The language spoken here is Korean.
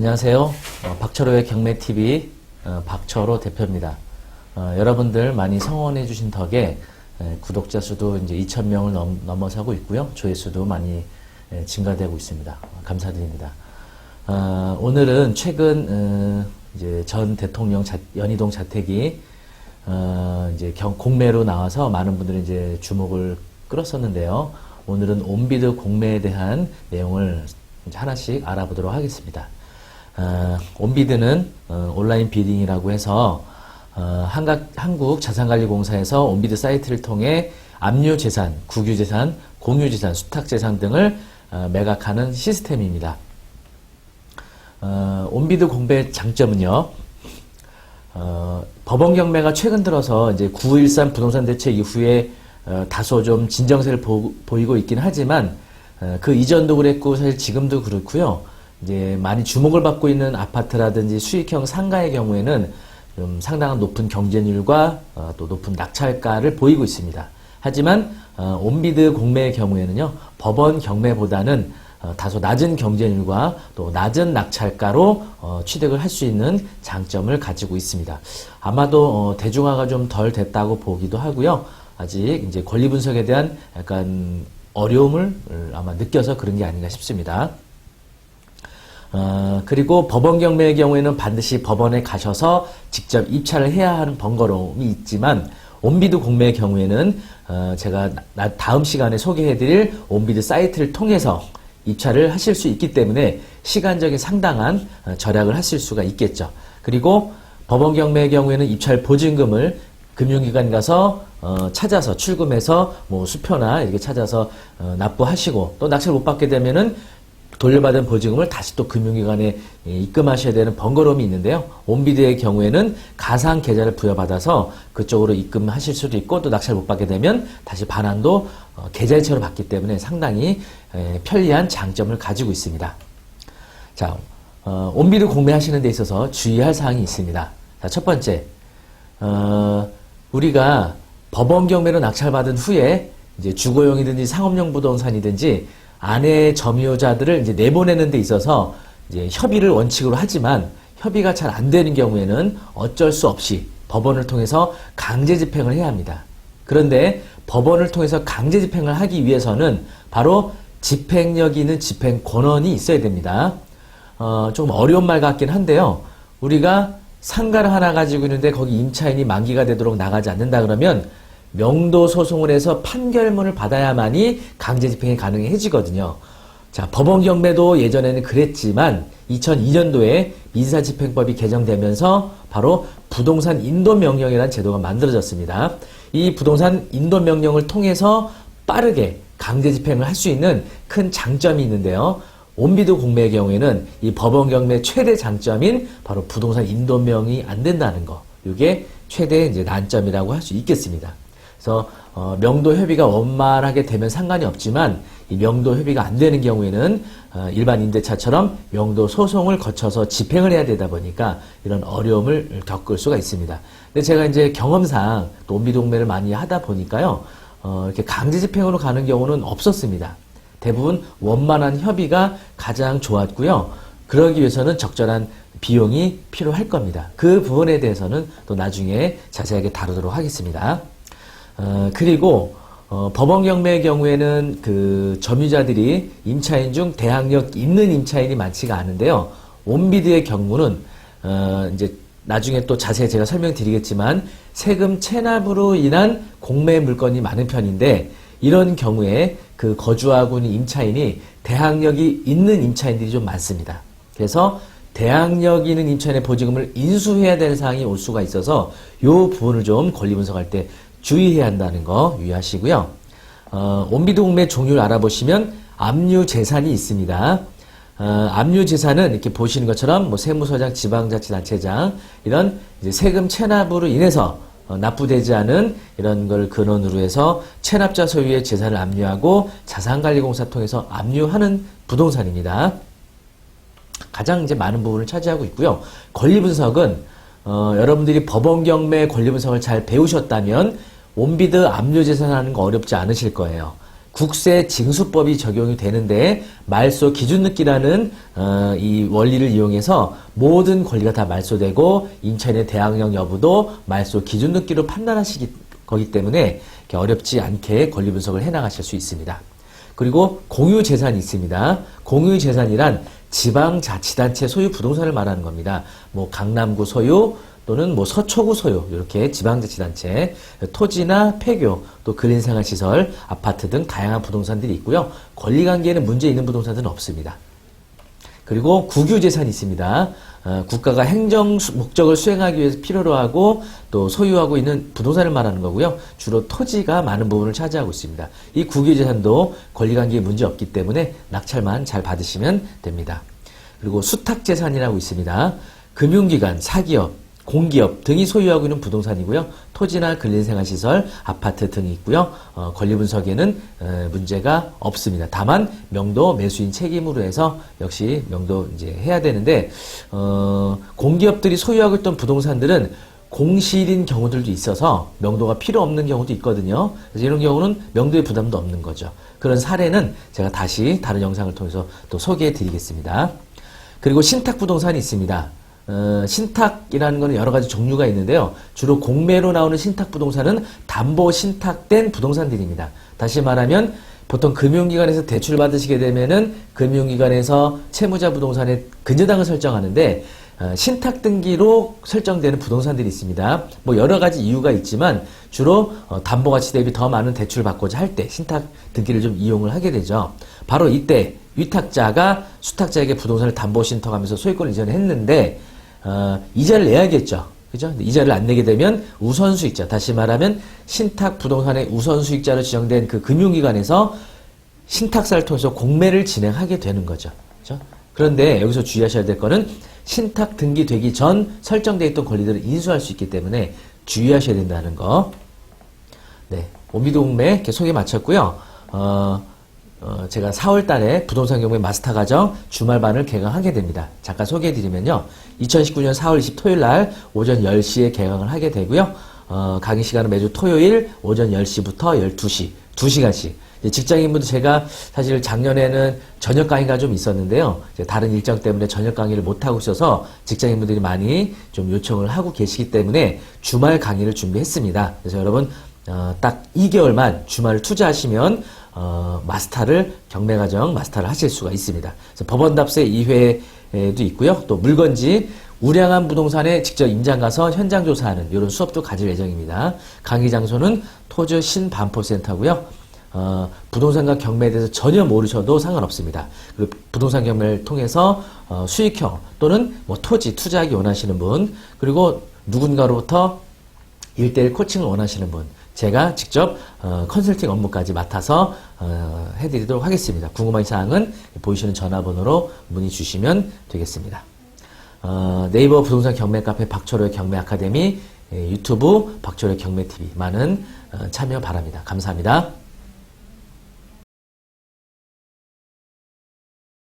안녕하세요. 박철호의 경매TV 박철호 대표입니다. 여러분들 많이 성원해 주신 덕에 구독자 수도 이제 2,000명을 넘어서고 있고요. 조회수도 많이 증가되고 있습니다. 감사드립니다. 오늘은 최근 이제 전 대통령 연희동 자택이 이제 공매로 나와서 많은 분들이 이제 주목을 끌었었는데요. 오늘은 온비드 공매에 대한 내용을 이제 하나씩 알아보도록 하겠습니다. 온비드는 온라인 비딩이라고 해서 한국자산관리공사에서 온비드 사이트를 통해 압류재산, 국유재산, 공유재산, 수탁재산 등을 매각하는 시스템입니다. 온비드 공매의 장점은요, 법원 경매가 최근 들어서 이제 9.13 부동산 대책 이후에 다소 좀 진정세를 보이고 있긴 하지만 그 이전도 그랬고 사실 지금도 그렇고요. 이제 많이 주목을 받고 있는 아파트라든지 수익형 상가의 경우에는 좀 상당한 높은 경쟁률과 또 높은 낙찰가를 보이고 있습니다. 하지만 온비드 공매의 경우에는요, 법원 경매보다는 다소 낮은 경쟁률과 또 낮은 낙찰가로 취득을 할 수 있는 장점을 가지고 있습니다. 아마도 대중화가 좀 덜 됐다고 보기도 하고요. 아직 이제 권리 분석에 대한 약간 어려움을 아마 느껴서 그런 게 아닌가 싶습니다. 그리고 법원 경매의 경우에는 반드시 법원에 가셔서 직접 입찰을 해야 하는 번거로움이 있지만 온비드 공매의 경우에는 제가 다음 시간에 소개해드릴 온비드 사이트를 통해서 입찰을 하실 수 있기 때문에 시간적인 상당한 절약을 하실 수가 있겠죠. 그리고 법원 경매의 경우에는 입찰 보증금을 금융기관 가서 찾아서 출금해서 뭐 수표나 이렇게 찾아서 납부하시고 또 낙찰 못 받게 되면은 돌려받은 보증금을 다시 또 금융기관에 입금하셔야 되는 번거로움이 있는데요. 온비드의 경우에는 가상 계좌를 부여받아서 그쪽으로 입금하실 수도 있고 또 낙찰 못 받게 되면 다시 반환도 계좌이체로 받기 때문에 상당히 편리한 장점을 가지고 있습니다. 자, 온비드 공매하시는 데 있어서 주의할 사항이 있습니다. 자, 첫 번째, 우리가 법원 경매로 낙찰받은 후에 이제 주거용이든지 상업용 부동산이든지 안에 점유자들을 이제 내보내는 데 있어서 이제 협의를 원칙으로 하지만 협의가 잘 안 되는 경우에는 어쩔 수 없이 법원을 통해서 강제 집행을 해야 합니다. 그런데 법원을 통해서 강제 집행을 하기 위해서는 바로 집행력이 있는 집행 권한이 있어야 됩니다. 좀 어려운 말 같긴 한데요. 우리가 상가를 하나 가지고 있는데 거기 임차인이 만기가 되도록 나가지 않는다 그러면 명도 소송을 해서 판결문을 받아야만이 강제 집행이 가능해지거든요. 자, 법원 경매도 예전에는 그랬지만 2002년도에 민사집행법이 개정되면서 바로 부동산 인도명령이라는 제도가 만들어졌습니다. 이 부동산 인도명령을 통해서 빠르게 강제 집행을 할 수 있는 큰 장점이 있는데요. 온비드 공매의 경우에는 이 법원 경매 최대 장점인 바로 부동산 인도명이 안 된다는 거. 이게 최대 이제 난점이라고 할 수 있겠습니다. 그래서 명도 협의가 원만하게 되면 상관이 없지만 이 명도 협의가 안 되는 경우에는 일반 임대차처럼 명도 소송을 거쳐서 집행을 해야 되다 보니까 이런 어려움을 겪을 수가 있습니다. 근데 제가 이제 경험상 또 온비드 공매를 많이 하다 보니까요, 이렇게 강제 집행으로 가는 경우는 없었습니다. 대부분 원만한 협의가 가장 좋았고요. 그러기 위해서는 적절한 비용이 필요할 겁니다. 그 부분에 대해서는 또 나중에 자세하게 다루도록 하겠습니다. 그리고 법원 경매의 경우에는 그 점유자들이 임차인 중 대항력 있는 임차인이 많지가 않은데요. 온비드의 경우는 이제 나중에 또 자세히 제가 설명드리겠지만 세금 체납으로 인한 공매 물건이 많은 편인데 이런 경우에 그 거주하고 있는 임차인이 대항력이 있는 임차인들이 좀 많습니다. 그래서 대항력 있는 임차인의 보증금을 인수해야 되는 사항이 올 수가 있어서 이 부분을 좀 권리 분석할 때 주의해야 한다는 거 유의하시고요. 온비드 공매 종류를 알아보시면 압류 재산이 있습니다. 압류 재산은 이렇게 보시는 것처럼 뭐 세무서장, 지방자치단체장 이런 이제 세금 체납으로 인해서 납부되지 않은 이런 걸 근원으로 해서 체납자 소유의 재산을 압류하고 자산관리공사 통해서 압류하는 부동산입니다. 가장 이제 많은 부분을 차지하고 있고요. 권리 분석은 여러분들이 법원 경매 권리 분석을 잘 배우셨다면 온비드 압류 재산하는 거 어렵지 않으실 거예요. 국세 징수법이 적용이 되는데 말소 기준느끼라는 이 원리를 이용해서 모든 권리가 다 말소되고 임차인의 대항력 여부도 말소 기준느끼로 판단하시기 거기 때문에 어렵지 않게 권리 분석을 해나가실 수 있습니다. 그리고 공유재산이 있습니다. 공유재산이란 지방자치단체 소유 부동산을 말하는 겁니다. 뭐 강남구 소유 또는 뭐 서초구 소유 이렇게 지방자치단체 토지나 폐교 또 근린생활시설 아파트 등 다양한 부동산들이 있고요. 권리관계에는 문제 있는 부동산들은 없습니다. 그리고 국유재산이 있습니다. 국가가 행정 목적을 수행하기 위해서 필요로 하고 또 소유하고 있는 부동산을 말하는 거고요. 주로 토지가 많은 부분을 차지하고 있습니다. 이 국유재산도 권리관계에 문제 없기 때문에 낙찰만 잘 받으시면 됩니다. 그리고 수탁재산이라고 있습니다. 금융기관, 사기업, 공기업 등이 소유하고 있는 부동산이고요. 토지나 근린생활시설, 아파트 등이 있고요. 권리 분석에는 문제가 없습니다. 다만 명도 매수인 책임으로 해서 역시 명도 이제 해야 되는데 공기업들이 소유하고 있던 부동산들은 공실인 경우들도 있어서 명도가 필요 없는 경우도 있거든요. 그래서 이런 경우는 명도의 부담도 없는 거죠. 그런 사례는 제가 다시 다른 영상을 통해서 또 소개해 드리겠습니다. 그리고 신탁부동산이 있습니다. 신탁이라는 것은 여러 가지 종류가 있는데요. 주로 공매로 나오는 신탁부동산은 담보 신탁된 부동산들입니다. 다시 말하면 보통 금융기관에서 대출 받으시게 되면은 금융기관에서 채무자 부동산의 근저당을 설정하는데 신탁 등기로 설정되는 부동산들이 있습니다. 뭐 여러 가지 이유가 있지만 주로 담보 가치 대비 더 많은 대출을 받고자 할 때 신탁 등기를 좀 이용을 하게 되죠. 바로 이때 위탁자가 수탁자에게 부동산을 담보 신탁하면서 소유권을 이전했는데 이자를 내야겠죠. 그죠? 이자를 안 내게 되면 우선수익자, 다시 말하면 신탁 부동산의 우선수익자로 지정된 그 금융기관에서 신탁사를 통해서 공매를 진행하게 되는 거죠. 그죠? 그런데 여기서 주의하셔야 될 거는 신탁 등기되기 전 설정되어 있던 권리들을 인수할 수 있기 때문에 주의하셔야 된다는 거. 네. 원비동매 이렇게 소개 마쳤고요. 제가 4월 달에 부동산 경매 마스터 과정 주말반을 개강하게 됩니다. 잠깐 소개해드리면요. 2019년 4월 20 토요일 날 오전 10시에 개강을 하게 되고요. 강의 시간은 매주 토요일 오전 10시부터 12시, 2시간씩. 직장인분들 제가 사실 작년에는 저녁 강의가 좀 있었는데요. 다른 일정 때문에 저녁 강의를 못하고 있어서 직장인분들이 많이 좀 요청을 하고 계시기 때문에 주말 강의를 준비했습니다. 그래서 여러분 딱 2개월만 주말을 투자하시면 마스터를 경매과정 마스터를 하실 수가 있습니다. 그래서 법원답세 2회도 있고요. 또 물건지 우량한 부동산에 직접 임장 가서 현장 조사하는 이런 수업도 가질 예정입니다. 강의 장소는 토즈 신반포센터고요. 부동산과 경매에 대해서 전혀 모르셔도 상관없습니다. 그리고 부동산 경매를 통해서 수익형 또는 뭐 토지 투자하기 원하시는 분, 그리고 누군가로부터 1:1 코칭을 원하시는 분, 제가 직접 컨설팅 업무까지 맡아서 해드리도록 하겠습니다. 궁금한 사항은 보이시는 전화번호로 문의 주시면 되겠습니다. 네이버 부동산 경매 카페 박철호의 경매 아카데미, 유튜브 박철호의 경매 TV 많은 참여 바랍니다. 감사합니다.